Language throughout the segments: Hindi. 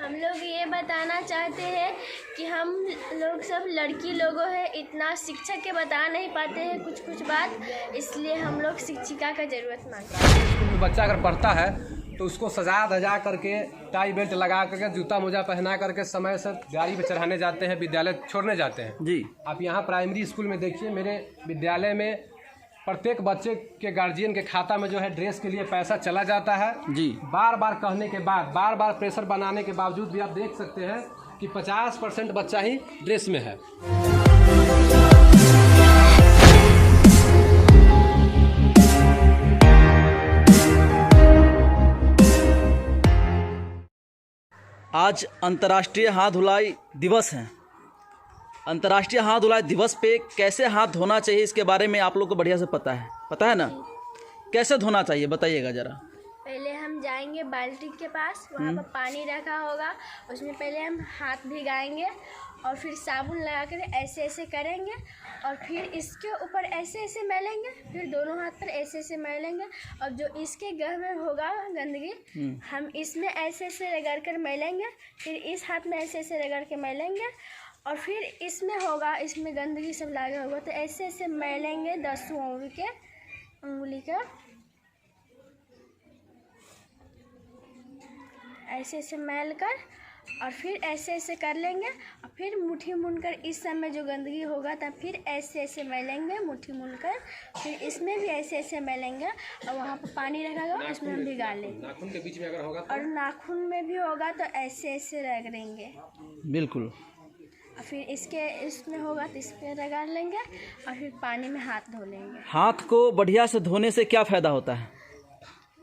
हम लोग ये बताना चाहते हैं कि हम लोग सब लड़की लोगों हैं, इतना शिक्षक के बता नहीं पाते हैं कुछ बात, इसलिए हम लोग शिक्षिका का ज़रूरत मांगते हैं। स्कूल में बच्चा अगर पढ़ता है तो उसको सजा धजा करके, टाई बेल्ट लगा करके, जूता मोजा पहना करके समय से गाड़ी पे चढ़ाने जाते हैं, विद्यालय छोड़ने जाते हैं जी। आप यहाँ प्राइमरी स्कूल में देखिए, मेरे विद्यालय में प्रत्येक बच्चे के गार्जियन के खाता में जो है ड्रेस के लिए पैसा चला जाता है जी। बार बार कहने के बाद, बार बार प्रेशर बनाने के बावजूद भी आप देख सकते हैं कि 50% बच्चा ही ड्रेस में है। आज अंतर्राष्ट्रीय हाथ धुलाई दिवस है। अंतर्राष्ट्रीय हाथ धुलाई दिवस पे कैसे हाथ धोना चाहिए इसके बारे में आप लोग को बढ़िया से पता है ना? कैसे धोना चाहिए बताइएगा ज़रा। पहले हम जाएंगे बाल्टी के पास, वहाँ पर पानी रखा होगा, उसमें पहले हम हाथ भिगाएंगे और फिर साबुन लगा कर ऐसे ऐसे करेंगे और फिर इसके ऊपर ऐसे ऐसे मलेंगे, फिर दोनों हाथ पर ऐसे ऐसे मलेंगे और जो इसके गह में होगा गंदगी हम इसमें ऐसे ऐसे रगड़ कर मलेंगे, फिर इस हाथ में ऐसे ऐसे रगड़ के मलेंगे और फिर इसमें होगा, इसमें गंदगी सब लगा होगा तो ऐसे ऐसे मलेंगे 10 उंगली के ऐसे ऐसे मैल कर और फिर ऐसे ऐसे कर लेंगे और फिर मुट्ठी मुनकर इस समय जो गंदगी होगा तब फिर ऐसे ऐसे मलेंगे मुट्ठी मुनकर, फिर इसमें भी ऐसे ऐसे मलेंगे और वहाँ पर पानी रखा होगा उसमें हम भिगा लेंगे। नाखून के बीच में अगर होगा और नाखून में भी होगा तो ऐसे ऐसे रगड़ेंगे बिल्कुल। और फिर इसमें होगा तो इस पर रगड़ लेंगे और फिर पानी में हाथ धो लेंगे। हाथ को बढ़िया से धोने से क्या फ़ायदा होता है?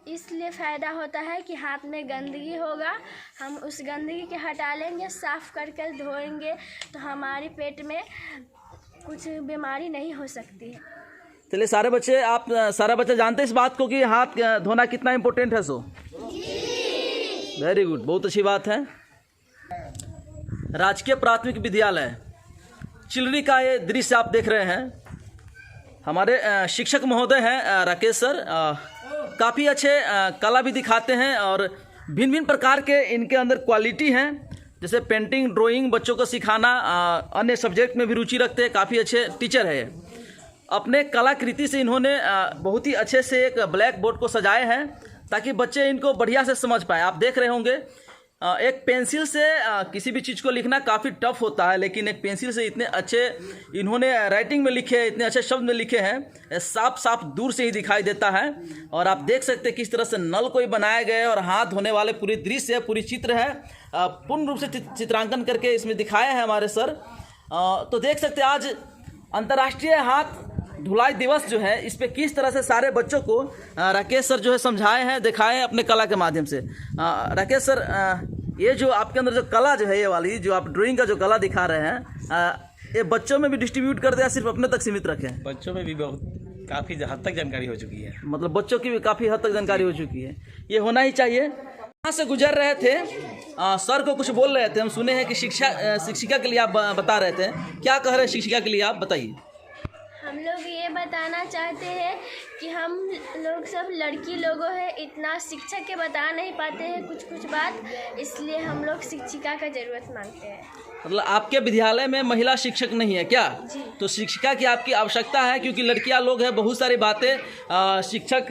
इसलिए फ़ायदा होता है कि हाथ में गंदगी होगा, हम उस गंदगी के हटा लेंगे, साफ़ करके धोएंगे तो हमारे पेट में कुछ बीमारी नहीं हो सकती है। चलिए सारे बच्चे जानते हैं इस बात को कि हाथ धोना कितना इम्पोर्टेंट है। सो वेरी गुड, बहुत अच्छी बात है। राजकीय प्राथमिक विद्यालय चिलरी का ये दृश्य आप देख रहे हैं। हमारे शिक्षक महोदय हैं राकेश सर, काफ़ी अच्छे कला भी दिखाते हैं और भिन्न भिन्न प्रकार के इनके अंदर क्वालिटी हैं, जैसे पेंटिंग, ड्राइंग, बच्चों को सिखाना, अन्य सब्जेक्ट में भी रुचि रखते हैं। काफ़ी अच्छे टीचर है। अपने कलाकृति से इन्होंने बहुत ही अच्छे से एक ब्लैक बोर्ड को सजाए हैं ताकि बच्चे इनको बढ़िया से समझ पाए। आप देख रहे होंगे एक पेंसिल से किसी भी चीज़ को लिखना काफ़ी टफ होता है, लेकिन एक पेंसिल से इतने अच्छे इन्होंने राइटिंग में लिखे, इतने अच्छे शब्द में लिखे हैं, साफ साफ दूर से ही दिखाई देता है। और आप देख सकते हैं किस तरह से नल को बनाए गए और हाथ धोने वाले पूरी दृश्य, पूरी चित्र है, पूर्ण रूप से चित्रांकन करके इसमें दिखाया है हमारे सर। तो देख सकते हैं आज अंतर्राष्ट्रीय हाथ धुलाई दिवस जो है, इस पे किस तरह से सारे बच्चों को राकेश सर जो है समझाए हैं, दिखाए हैं अपने कला के माध्यम से। राकेश सर, ये जो आपके अंदर जो कला जो है, ये वाली जो आप ड्राइंग का जो कला दिखा रहे हैं, ये बच्चों में भी डिस्ट्रीब्यूट कर दिया, सिर्फ अपने तक सीमित रखें? बच्चों में भी बहुत काफ़ी हद तक जानकारी हो चुकी है। मतलब बच्चों की भी काफ़ी हद तक जानकारी हो चुकी है, ये होना ही चाहिए। यहाँ से गुजर रहे थे, सर को कुछ बोल रहे थे, हम सुने हैं कि शिक्षिका के लिए आप बता रहे थे, क्या कह रहे हैं शिक्षिका के लिए, आप बताइए। हम लोग ये बताना चाहते हैं कि हम लोग सब लड़की लोगों हैं, इतना शिक्षक के बता नहीं पाते हैं कुछ बात, इसलिए हम लोग शिक्षिका का ज़रूरत मांगते हैं। मतलब आपके विद्यालय में महिला शिक्षक नहीं है क्या? जी। तो शिक्षिका की आपकी आवश्यकता है, क्योंकि लड़कियां लोग हैं, बहुत सारी बातें शिक्षक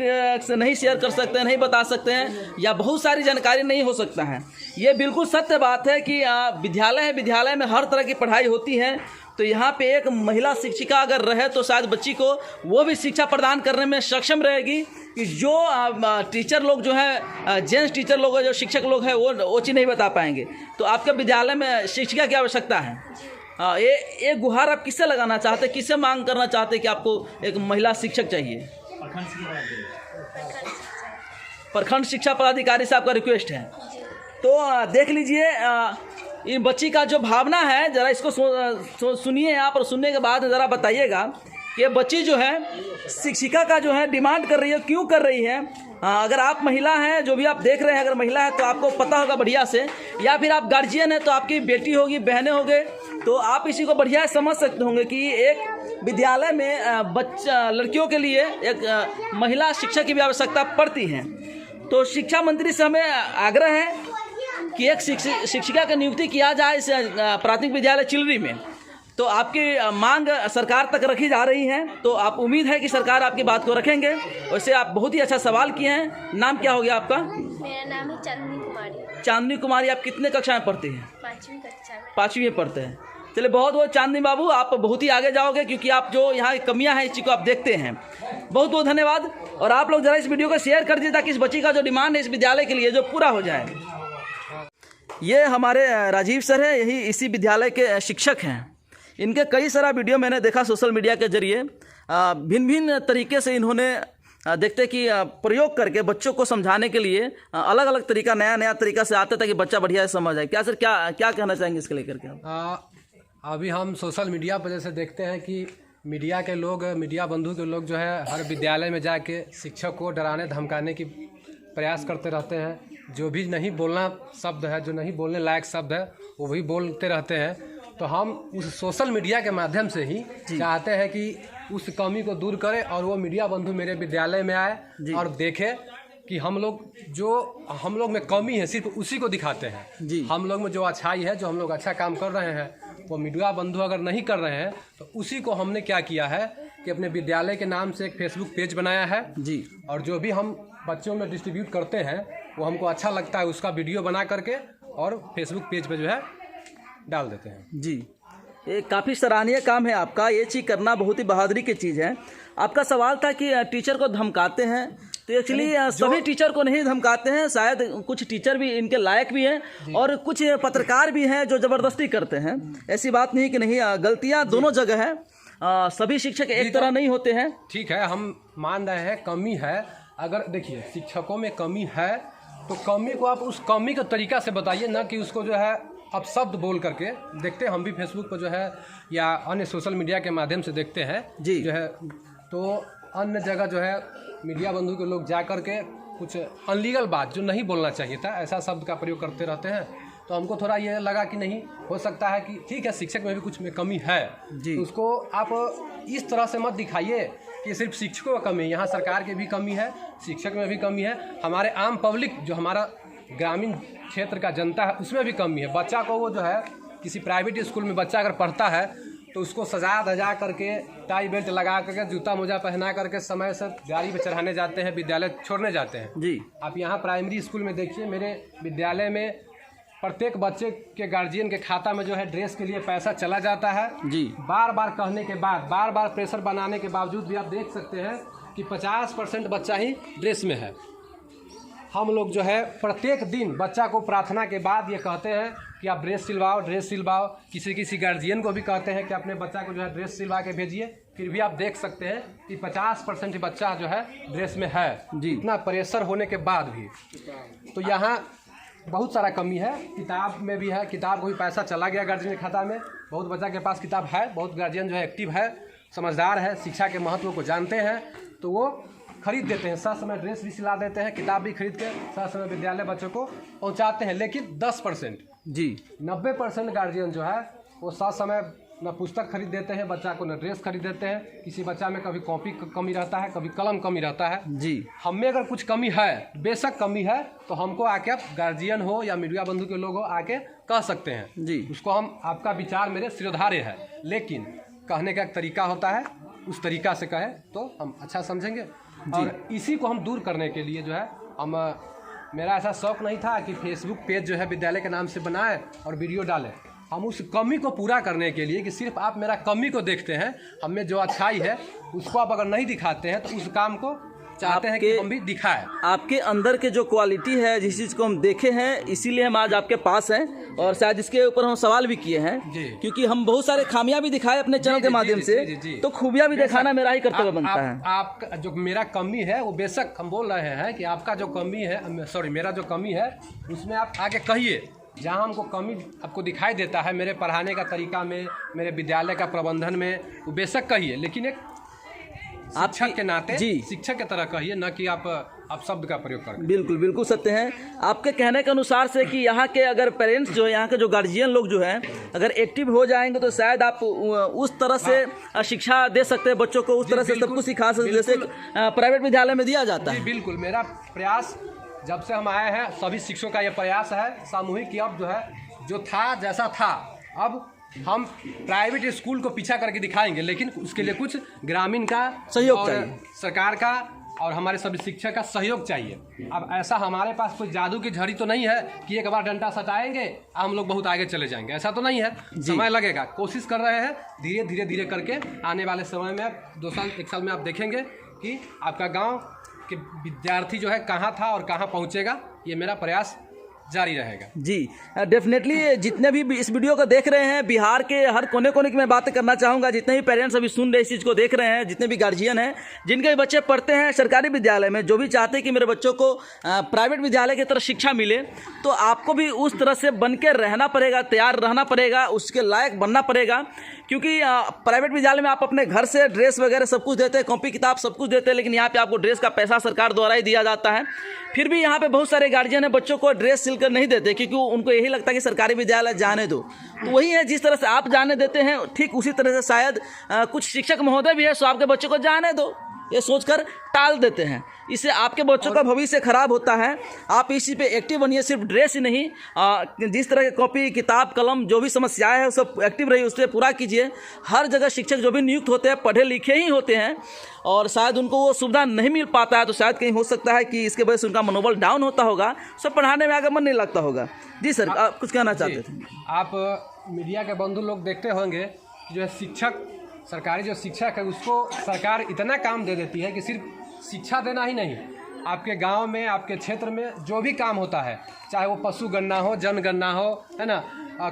से नहीं शेयर कर सकते हैं, नहीं बता सकते हैं, या बहुत सारी जानकारी नहीं हो सकता है। ये बिल्कुल सत्य बात है कि विद्यालय है, विद्यालय में हर तरह की पढ़ाई होती है, तो यहाँ पे एक महिला शिक्षिका अगर रहे तो शायद बच्ची को वो भी शिक्षा प्रदान करने में सक्षम रहेगी कि जो टीचर लोग जो है, जेंट्स टीचर लोग हैं, जो शिक्षक लोग हैं, वो चीज़ नहीं बता पाएंगे। तो आपके विद्यालय में शिक्षिका की आवश्यकता है। ये गुहार आप किससे लगाना चाहते हैं, किससे मांग करना चाहते हैं कि आपको एक महिला शिक्षक चाहिए? प्रखंड शिक्षा पदाधिकारी से आपका रिक्वेस्ट है। तो देख लीजिए इन बच्ची का जो भावना है, ज़रा इसको सुनिए आप, और सुनने के बाद ज़रा बताइएगा कि ये बच्ची जो है शिक्षिका का जो है डिमांड कर रही है, क्यों कर रही है। अगर आप महिला हैं, जो भी आप देख रहे हैं, अगर महिला है तो आपको पता होगा बढ़िया से, या फिर आप गार्जियन हैं तो आपकी बेटी होगी, बहनें होंगे, तो आप इसी को बढ़िया समझ सकते होंगे कि एक विद्यालय में लड़कियों के लिए एक महिला शिक्षक की भी आवश्यकता पड़ती है। तो शिक्षा मंत्री से हमें आग्रह है कि एक शिक्षिका की नियुक्ति किया जाए इस प्राथमिक विद्यालय चिलरी में, तो आपकी मांग सरकार तक रखी जा रही है, तो आप उम्मीद है कि सरकार आपकी बात को रखेंगे। वैसे आप बहुत ही अच्छा सवाल किए हैं। नाम क्या हो गया आपका? मेरा नाम है चांदनी कुमारी। चांदनी कुमारी, आप कितने कक्षा में पढ़ती हैं? 5वीं कक्षा में। 5वीं में पढ़ते हैं। चलिए, बहुत बहुत चांदनी बाबू, आप बहुत ही आगे जाओगे, क्योंकि आप जो यहाँ कमियाँ हैं इस चीज़ को आप देखते हैं। बहुत बहुत धन्यवाद। और आप लोग ज़रा इस वीडियो को शेयर कर दीजिए ताकि इस बच्ची का जो डिमांड है इस विद्यालय के लिए जो पूरा हो जाए। ये हमारे राजीव सर हैं, यही इसी विद्यालय के शिक्षक हैं। इनके कई सारा वीडियो मैंने देखा सोशल मीडिया के जरिए। भिन्न भिन्न तरीके से इन्होंने देखते कि प्रयोग करके बच्चों को समझाने के लिए अलग अलग तरीका, नया नया तरीका से आता था कि बच्चा बढ़िया से समझ आए। क्या सर, क्या कहना चाहेंगे इसके लेकर के? अभी हम सोशल मीडिया पर जैसे देखते हैं कि मीडिया के लोग, मीडिया बंधु के लोग जो है हर विद्यालय में जाके शिक्षक को डराने धमकाने की प्रयास करते रहते हैं। जो भी नहीं बोलना शब्द है, जो नहीं बोलने लायक शब्द है, वो भी बोलते रहते हैं। तो हम उस सोशल मीडिया के माध्यम से ही चाहते हैं कि उस कमी को दूर करें और वो मीडिया बंधु मेरे विद्यालय में आए और देखें कि हम लोग में कमी है सिर्फ उसी को दिखाते हैं। हम लोग में जो अच्छाई है, जो हम लोग अच्छा काम कर रहे हैं, वो मीडिया बंधु अगर नहीं कर रहे हैं तो उसी को हमने क्या किया है कि अपने विद्यालय के नाम से एक फेसबुक पेज बनाया है जी। और जो भी हम बच्चों में डिस्ट्रीब्यूट करते हैं वो हमको अच्छा लगता है, उसका वीडियो बना करके और फेसबुक पेज पे जो है डाल देते हैं जी। ये काफ़ी सराहनीय काम है आपका, ये चीज़ करना बहुत ही बहादुरी की चीज़ है। आपका सवाल था कि टीचर को धमकाते हैं, तो एक्चुअली सभी टीचर को नहीं धमकाते हैं, शायद कुछ टीचर भी इनके लायक भी हैं और कुछ पत्रकार भी हैं जो ज़बरदस्ती करते हैं। ऐसी बात नहीं कि नहीं, गलतियाँ दोनों जगह है। सभी शिक्षक एक तरह नहीं होते हैं। ठीक है, हम मान रहे हैं कमी है। अगर देखिए शिक्षकों में कमी है तो कमी को आप उस कमी के तरीका से बताइए, ना कि उसको जो है अब शब्द बोल करके। देखते हैं हम भी फेसबुक पर जो है या अन्य सोशल मीडिया के माध्यम से देखते हैं जी जो है, तो अन्य जगह जो है मीडिया बंधु के लोग जा करके कुछ अनलीगल बात जो नहीं बोलना चाहिए था ऐसा शब्द का प्रयोग करते रहते हैं। तो हमको थोड़ा ये लगा कि नहीं हो सकता है कि ठीक है शिक्षक में भी कुछ में कमी है जी, उसको आप इस तरह से मत दिखाइए कि सिर्फ शिक्षकों का कमी है। यहाँ सरकार की भी कमी है, शिक्षक में भी कमी है, हमारे आम पब्लिक जो हमारा ग्रामीण क्षेत्र का जनता है उसमें भी कमी है। बच्चा को वो जो है किसी प्राइवेट स्कूल में बच्चा अगर पढ़ता है तो उसको सजा धजा करके, टाई बेल्ट लगा करके, जूता मोजा पहना करके समय से गाड़ी पे चढ़ाने जाते हैं, विद्यालय छोड़ने जाते हैं जी। आप यहाँ प्राइमरी स्कूल में देखिए, मेरे विद्यालय में प्रत्येक बच्चे के गार्जियन के खाता में जो है ड्रेस के लिए पैसा चला जाता है जी। बार बार कहने के बाद, बार बार प्रेशर बनाने के बावजूद भी आप देख सकते हैं कि 50% बच्चा ही ड्रेस में है। हम लोग जो है प्रत्येक दिन बच्चा को प्रार्थना के बाद ये कहते हैं कि आप ड्रेस सिलवाओ, ड्रेस सिलवाओ। किसी गार्जियन को भी कहते हैं कि अपने बच्चा को जो है ड्रेस सिलवा के भेजिए। फिर भी आप देख सकते हैं कि 50% बच्चा जो है ड्रेस में है जी। इतना प्रेशर होने के बाद भी तो यहाँ बहुत सारा कमी है। किताब में भी है, किताब को भी पैसा चला गया गार्जियन के खाता में। बहुत बच्चा के पास किताब है, बहुत गार्जियन जो है एक्टिव है, समझदार है, शिक्षा के महत्व को जानते हैं, तो वो खरीद देते हैं, साथ समय ड्रेस भी सिला देते हैं, किताब भी खरीद के साथ समय विद्यालय बच्चों को पहुंचाते हैं। लेकिन 10% जी 90% गार्जियन जो है वो साथ समय न पुस्तक खरीद देते हैं बच्चा को, न ड्रेस खरीद देते हैं। किसी बच्चा में कभी कॉपी कमी रहता है, कभी कलम कमी रहता है जी। हम में अगर कुछ कमी है, बेशक कमी है, तो हमको आके आप गार्जियन हो या मीडिया बंधु के लोग हो आके कह सकते हैं जी। उसको हम आपका विचार मेरे सिरोधार्य है, लेकिन कहने का एक तरीका होता है, उस तरीका से कहें तो हम अच्छा समझेंगे। और इसी को हम दूर करने के लिए जो है हम, मेरा ऐसा शौक नहीं था कि फेसबुक पेज जो है विद्यालय के नाम से बनाए और वीडियो डालें। हम उस कमी को पूरा करने के लिए कि सिर्फ आप मेरा कमी को देखते हैं, हमें जो अच्छाई है उसको आप अगर नहीं दिखाते हैं तो उस काम को चाहते हैं कि हम भी दिखाएं। आपके अंदर के जो क्वालिटी है, जिस चीज़ को हम देखे हैं, इसीलिए हम आज आपके पास हैं और शायद इसके ऊपर हम सवाल भी किए हैं, क्योंकि हम बहुत सारे खामियां भी दिखाए अपने चैनल के माध्यम से, तो खूबियां भी दिखाना मेरा ही कर्तव्य बनता है। आपका जो मेरा कमी है वो बेशक हम बोल रहे हैं कि आपका जो कमी है, सॉरी मेरा जो कमी है उसमें आप आगे कहिए। जहाँ हमको कमी आपको दिखाई देता है मेरे पढ़ाने का तरीका में, मेरे विद्यालय का प्रबंधन में, वो बेशक कहिए, लेकिन एक शिक्षक के नाते जी शिक्षक की तरह कहिए, न कि आप शब्द का प्रयोग करें। बिल्कुल बिल्कुल सत्य हैं आपके कहने के अनुसार से कि यहाँ के अगर पेरेंट्स जो है, यहाँ के जो गार्जियन लोग जो हैं, अगर एक्टिव हो जाएंगे तो शायद आप उस तरह से शिक्षा दे सकते हैं बच्चों को, उस तरह से सब कुछ सिखा सकते जैसे प्राइवेट विद्यालय में दिया जाता है। बिल्कुल, मेरा प्रयास जब से हम आए हैं सभी शिक्षकों का ये प्रयास है सामूहिक कि अब जो है जो था जैसा था, अब हम प्राइवेट स्कूल को पीछा करके दिखाएंगे, लेकिन उसके लिए कुछ ग्रामीण का सहयोग और चाहिए, सरकार का और हमारे सभी शिक्षक का सहयोग चाहिए। अब ऐसा हमारे पास कोई जादू की झड़ी तो नहीं है कि एक बार डंडा सटाएंगे हम लोग बहुत आगे चले जाएंगे, ऐसा तो नहीं है। समय लगेगा, कोशिश कर रहे हैं, धीरे धीरे करके आने वाले समय में 2 साल 1 साल में आप देखेंगे कि आपका गांव के विद्यार्थी जो है कहाँ था और कहाँ पहुँचेगा। ये मेरा प्रयास जारी रहेगा। जी डेफिनेटली जितने भी इस वीडियो को देख रहे हैं, बिहार के हर कोने कोने की मैं बातें करना चाहूँगा, जितने भी पेरेंट्स अभी सुन रहे इस चीज़ को देख रहे हैं, जितने भी गार्जियन हैं जिनके भी बच्चे पढ़ते हैं सरकारी विद्यालय में, जो भी चाहते हैं कि मेरे बच्चों को प्राइवेट विद्यालय की तरह शिक्षा मिले, तो आपको भी उस तरह से बन के रहना पड़ेगा, तैयार रहना पड़ेगा, उसके लायक बनना पड़ेगा। क्योंकि प्राइवेट विद्यालय में आप अपने घर से ड्रेस वगैरह सब कुछ देते हैं, कॉपी किताब सब कुछ देते हैं, लेकिन यहाँ पे आपको ड्रेस का पैसा सरकार द्वारा ही दिया जाता है। फिर भी यहाँ पे बहुत सारे गार्जियन हैं बच्चों को ड्रेस सिलकर नहीं देते, क्योंकि उनको यही लगता है कि सरकारी विद्यालय जाने दो। तो वही है, जिस तरह से आप जाने देते हैं ठीक उसी तरह से शायद कुछ शिक्षक महोदय भी है सो आपके बच्चों को जाने दो ये सोचकर टाल देते हैं। इससे आपके बच्चों का भविष्य खराब होता है। आप इसी पे एक्टिव बनिए, सिर्फ ड्रेस ही नहीं, जिस तरह के कॉपी किताब कलम जो भी समस्याएं हैं सब एक्टिव रहिए, उस पर पूरा कीजिए। हर जगह शिक्षक जो भी नियुक्त होते हैं पढ़े लिखे ही होते हैं और शायद उनको वो सुविधा नहीं मिल पाता है, तो शायद कहीं हो सकता है कि इसके वजह से उनका मनोबल डाउन होता होगा, सब पढ़ाने में आगे मन नहीं लगता होगा। जी सर, आप कुछ कहना चाहते थे? आप मीडिया के बंधु लोग देखते होंगे कि जो है शिक्षक, सरकारी जो शिक्षक है उसको सरकार इतना काम दे देती है कि सिर्फ शिक्षा देना ही नहीं, आपके गांव में आपके क्षेत्र में जो भी काम होता है, चाहे वो पशु गणना हो, जनगणना हो, है ना,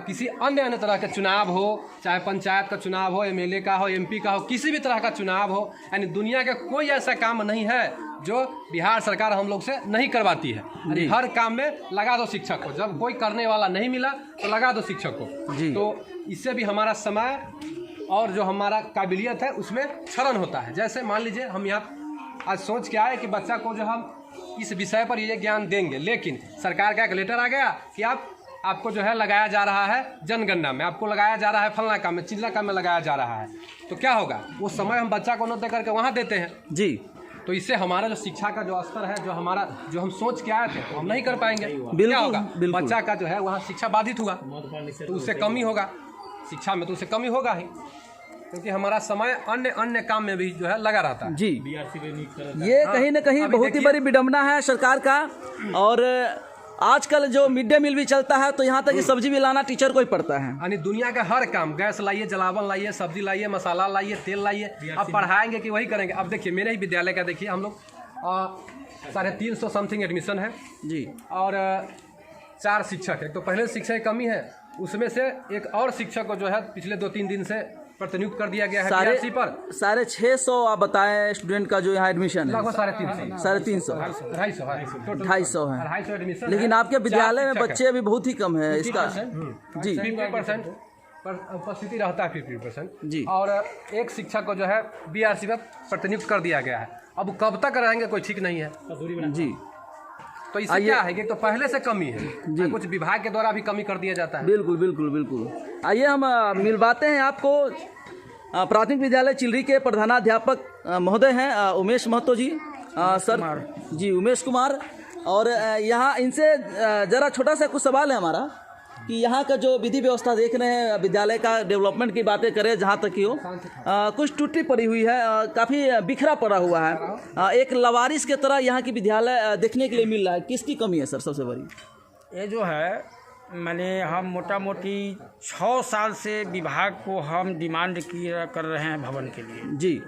किसी अन्य तरह के चुनाव हो, चाहे पंचायत का चुनाव हो, एमएलए का हो, एमपी का हो, किसी भी तरह का चुनाव हो, यानी दुनिया का कोई ऐसा काम नहीं है जो बिहार सरकार हम लोग से नहीं करवाती है। हर काम में लगा दो शिक्षक को, जब कोई करने वाला नहीं मिला तो लगा दो शिक्षक को। तो इससे भी हमारा समय और जो हमारा काबिलियत है उसमें क्षरण होता है। जैसे मान लीजिए हम यहाँ आज सोच के आए कि बच्चा को जो हम इस विषय पर ये ज्ञान देंगे, लेकिन सरकार का एक लेटर आ गया कि आपको जो है लगाया जा रहा है जनगणना में, आपको लगाया जा रहा है फलना काम में, चिल्ला काम में लगाया जा रहा है, तो क्या होगा? वो समय हम बच्चा को न दे करके वहाँ देते हैं जी। तो इससे हमारा जो शिक्षा का जो स्तर है, जो हम सोच के आए थे हम नहीं कर पाएंगे। क्या होगा? बच्चा का जो है वहाँ शिक्षा बाधित हुआ तो उससे कमी होगा, शिक्षा में तो उससे कमी होगा ही, क्योंकि हमारा समय अन्य काम में भी जो है लगा रहता है। जी, ये कहीं ना कहीं बहुत ही बड़ी विडंबना है सरकार का। और आजकल जो मिड डे मील भी चलता है तो यहाँ तक कि सब्जी भी लाना टीचर को ही पड़ता है। यानी दुनिया का हर काम, गैस लाइए, जलावन लाइए, सब्जी लाइए, मसाला लाइए, तेल लाइए, अब पढ़ाएंगे कि वही करेंगे। अब देखिए मेरे ही विद्यालय का देखिए, हम लोग 350 समथिंग एडमिशन है जी, और 4 शिक्षक है। तो पहले शिक्षक की कमी है, उसमें से एक और शिक्षक को जो है पिछले 2-3 दिन से प्रतिनियुक्त कर दिया गया है बीआरसी पर। 650 आप बताएं स्टूडेंट का जो यहाँ एडमिशन है, लगभग 350 250 है एडमिशन। लेकिन आपके विद्यालय में बच्चे अभी बहुत ही कम है, इसका जी 50% पर उपस्थिति रहता है 50% जी। और एक शिक्षक को जो है बीआरसी पर प्रतिनियुक्त कर दिया गया है। अब कब तक रहेंगे कोई ठीक नहीं है जी। तो इससे क्या है कि तो पहले से कमी है, कुछ विभाग के द्वारा भी कमी कर दिया जाता है। बिल्कुल बिल्कुल बिल्कुल। आइए हम मिलवाते हैं आपको प्राथमिक विद्यालय चिलरी के प्रधानाध्यापक महोदय हैं उमेश महतो जी। सर जी, उमेश कुमार। और यहाँ इनसे ज़रा छोटा सा कुछ सवाल है हमारा कि यहाँ का जो विधि व्यवस्था देख रहे हैं, विद्यालय का डेवलपमेंट की बातें करें जहाँ तक की हो, कुछ टूटी पड़ी हुई है, काफ़ी बिखरा पड़ा हुआ है, एक लवारिस के तरह यहाँ की विद्यालय देखने के लिए मिल रहा है। किसकी कमी है सर सबसे बड़ी? ये जो है, मैंने हम मोटा मोटी 6 साल से विभाग को हम डिमांड कर रहे हैं भवन के लिए जी,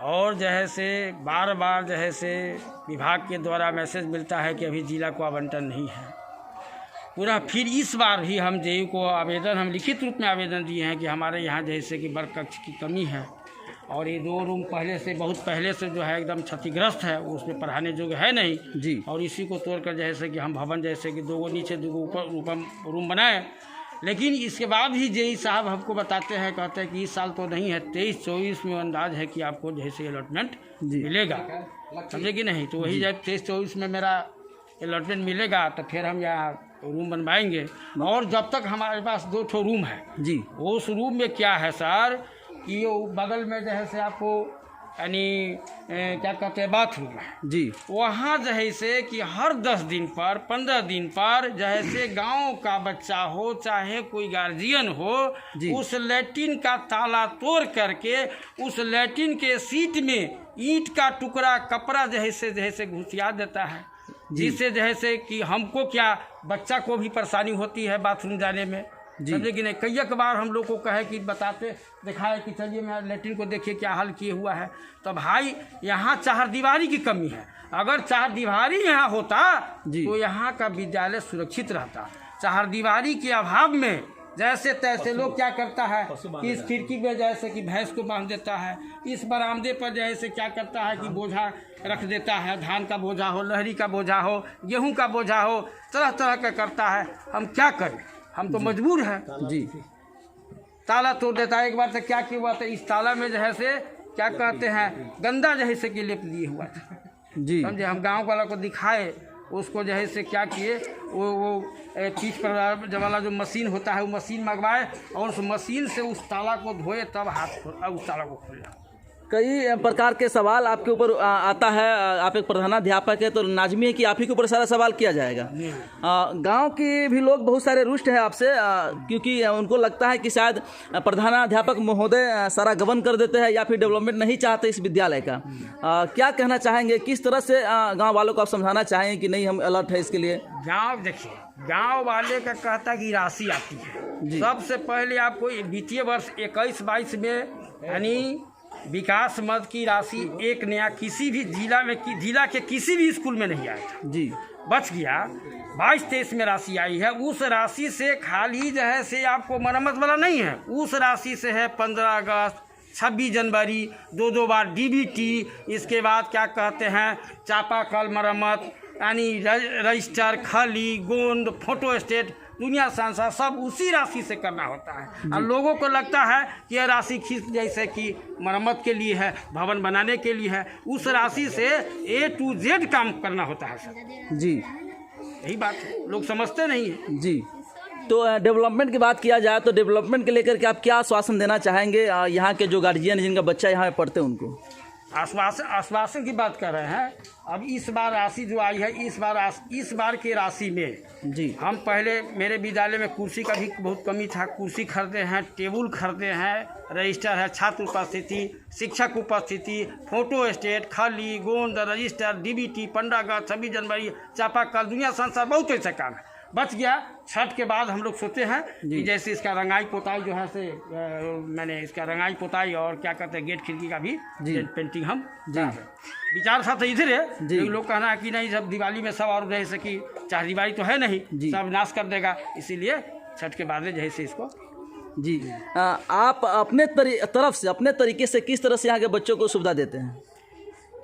और जो है से बार बार जो है से विभाग के द्वारा मैसेज मिलता है कि अभी जिला को आवंटन नहीं है पूरा। फिर इस बार भी हम जेयू को आवेदन, हम लिखित रूप में आवेदन दिए हैं कि हमारे यहाँ जैसे कि वर्ग कक्ष की कमी है और ये 2 रूम पहले से, बहुत पहले से जो है एकदम क्षतिग्रस्त है, उसमें पढ़ाने योग्य है नहीं जी। और इसी को तोड़कर जैसे कि हम भवन जैसे कि 2 नीचे 2 ऊपर रूम बनाए। लेकिन इसके बाद भी जेई साहब हमको बताते हैं, कहते हैं कि इस साल तो नहीं है, 23-24 में अंदाज है कि आपको जैसे अलॉटमेंट मिलेगा, समझे कि नहीं। तो वही जब 23-24 में मेरा अलॉटमेंट मिलेगा तो फिर हम यहाँ रूम बनवाएंगे। और जब तक हमारे पास 2 ठो रूम है जी, उस रूम में क्या है सर कि बगल में जो है से आपको यानी क्या कहते हैं बाथरूम जी वहाँ जो है से कि हर 10 दिन पर 15 दिन पर जो है से गाँव का बच्चा हो चाहे कोई गार्जियन हो उस लैट्रिन का ताला तोड़ करके उस लैट्रिन के सीट में ईंट का टुकड़ा कपड़ा जो है से घुसिया देता है, जिससे जो है से कि हमको क्या बच्चा को भी परेशानी होती है बाथरूम जाने में, समझे कि नहीं। कई बार हम लोग को कहे कि बताते दिखाए कि चलिए मैं लैट्रिन को देखिए क्या हाल किए हुआ है। तो भाई यहाँ चारदीवारी की कमी है, अगर चारदीवारी यहाँ होता तो यहाँ का विद्यालय सुरक्षित रहता। चारदीवारी के अभाव में जैसे तैसे लोग क्या करता है कि इस खिड़की में जैसे कि भैंस को बांध देता है, इस बरामदे पर जैसे क्या करता है कि बोझा रख देता है, धान का बोझा हो, लहरी का बोझा हो, गेहूं का बोझा हो, तरह तरह का करता है। हम क्या करें, हम तो मजबूर हैं जी। ताला तोड़ देता है। एक बार तो क्या किया हुआ था, इस ताला में जो है से क्या कहते हैं गंदा जो है से कि लेप लिए हुआ था जी, समझे। हम गाँव वाला को दिखाए, उसको जो है से क्या किए वो पीठ पर वाला जो मशीन होता है वो मशीन मंगवाए और उस मशीन से उस ताला को धोए तब उस ताला को खोले। कई प्रकार के सवाल आपके ऊपर आता है, आप एक प्रधानाध्यापक है तो लाजमी है कि आप ही के ऊपर सारा सवाल किया जाएगा। गांव के भी लोग बहुत सारे रुष्ट हैं आपसे, क्योंकि उनको लगता है कि शायद प्रधानाध्यापक महोदय सारा गबन कर देते हैं या फिर डेवलपमेंट नहीं चाहते इस विद्यालय का। क्या कहना चाहेंगे, किस तरह से गाँव वालों को आप समझाना चाहेंगे कि नहीं हम अलर्ट है इसके लिए? गाँव देखिए, गांव वाले का कहता कि राशि आती है। सबसे पहले आपको वित्तीय वर्ष 21-22 में यानी विकास मद की राशि एक नया किसी भी जिला के किसी भी स्कूल में नहीं आया था जी, बच गया। 22-23 में राशि आई है। उस राशि से खाली जो है से आपको मरम्मत वाला नहीं है, उस राशि से है 15 अगस्त 26 जनवरी 2 बार डीबीटी, इसके बाद क्या कहते हैं चापाकल मरम्मत यानी रजिस्टर, खली, गोंद, फोटो स्टेट, दुनिया संसार सब उसी राशि से करना होता है। और लोगों को लगता है कि यह राशि खींच जैसे कि मरम्मत के लिए है, भवन बनाने के लिए है। उस राशि से A to Z काम करना होता है सर जी, यही बात है, लोग समझते नहीं है जी। तो डेवलपमेंट की बात किया जाए तो डेवलपमेंट के लेकर के आप क्या आश्वासन देना चाहेंगे यहाँ के जो गार्जियन जिनका बच्चा यहाँ पे पढ़ते हैं उनको? आश्वासन की बात कर रहे हैं। अब इस बार राशि जो आई है, इस बार की राशि में जी हम पहले मेरे विद्यालय में कुर्सी का भी बहुत कमी था, कुर्सी खरीदे हैं, टेबल खरीदे हैं, रजिस्टर है, छात्र उपस्थिति, शिक्षक उपस्थिति, फोटो स्टेट, खली, गोंद, रजिस्टर, डीबीटी, 15 अगस्त 26 जनवरी, चापाकल, दुनिया संसार, बहुत ऐसा काम है। बच गया छठ के बाद हम लोग सोचते हैं कि जैसे इसका रंगाई पोताई जो है से मैंने इसका रंगाई पोताई और क्या कहते हैं गेट खिड़की का भी पेंटिंग हम विचार था तो इधर है। लोग कहना है कि नहीं सब दिवाली में सब और जैसे कि चारदीवारी तो है नहीं, सब नाश कर देगा, इसीलिए छठ के बाद जैसे इसको जी आप अपने तरफ से अपने तरीके से किस तरह से यहाँ के बच्चों को सुविधा देते हैं?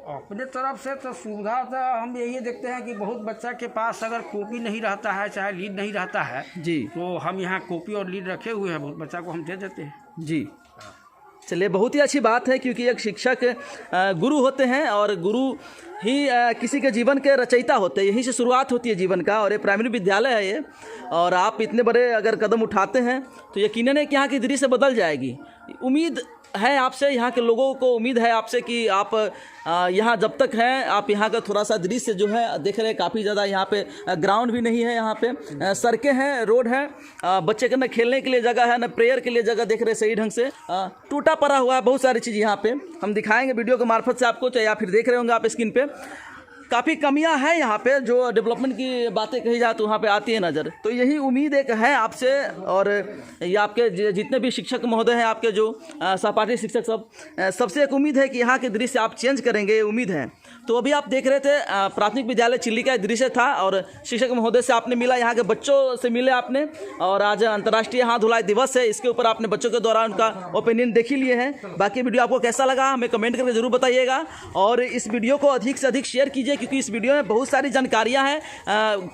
अपने तरफ से तो सुविधा तो हम यही देखते हैं कि बहुत बच्चा के पास अगर कॉपी नहीं रहता है, चाहे लीड नहीं रहता है जी, तो हम यहाँ कॉपी और लीड रखे हुए हैं, बहुत बच्चा को हम दे देते हैं जी। चलिए, बहुत ही अच्छी बात है, क्योंकि एक शिक्षक गुरु होते हैं और गुरु ही किसी के जीवन के रचयिता होते हैं, यहीं से शुरुआत होती है जीवन का। और ये प्राइमरी विद्यालय है ये, और आप इतने बड़े अगर कदम उठाते हैं तो यकीनन है कि यहाँ की दृश्य बदल जाएगी। उम्मीद है आपसे, यहाँ के लोगों को उम्मीद है आपसे कि आप यहाँ जब तक हैं आप यहाँ का थोड़ा सा दृश्य जो है देख रहे हैं। काफ़ी ज़्यादा यहाँ पे ग्राउंड भी नहीं है, यहाँ पे सड़कें हैं, रोड है, बच्चे के न खेलने के लिए जगह है, न प्रेयर के लिए जगह देख रहे हैं सही ढंग से। टूटा पड़ा हुआ है बहुत सारी चीज़ यहाँ पे, हम दिखाएंगे वीडियो के मार्फत से आपको, या फिर देख रहे होंगे आप स्क्रीन पे। काफ़ी कमियां हैं यहाँ पे, जो डेवलपमेंट की बातें कही जाए तो वहाँ पे आती है नज़र। तो यही उम्मीद एक है आपसे, और ये आपके जितने भी शिक्षक महोदय हैं, आपके जो सहपाठी शिक्षक सबसे एक उम्मीद है कि यहाँ के दृश्य आप चेंज करेंगे, ये उम्मीद है। तो अभी आप देख रहे थे प्राथमिक विद्यालय चिल्ली का दृश्य था, और शिक्षक महोदय से आपने मिला, यहाँ के बच्चों से मिले आपने, और आज अंतर्राष्ट्रीय हाथ धुलाई दिवस है, इसके ऊपर आपने बच्चों के द्वारा उनका ओपिनियन देख ही लिए हैं। बाकी वीडियो आपको कैसा लगा हमें कमेंट करके ज़रूर बताइएगा, और इस वीडियो को अधिक से अधिक शेयर कीजिए, क्योंकि इस वीडियो में बहुत सारी जानकारियाँ हैं।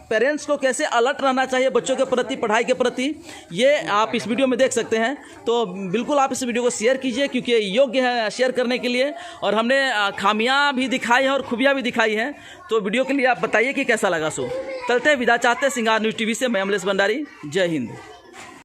पेरेंट्स को कैसे अलर्ट रहना चाहिए बच्चों के प्रति, पढ़ाई के प्रति, ये आप इस वीडियो में देख सकते हैं। तो बिल्कुल आप इस वीडियो को शेयर कीजिए, क्योंकि योग्य है शेयर करने के लिए, और हमने खामियाँ भी दिखाई हैं और खूबियाँ भी दिखाई हैं। तो वीडियो के लिए आप बताइए कि कैसा लगा। सो चलते हैं, विदा चाहते हैं सिंगार न्यूज़ टीवी से। मैं अमलेश भंडारी, जय हिंद।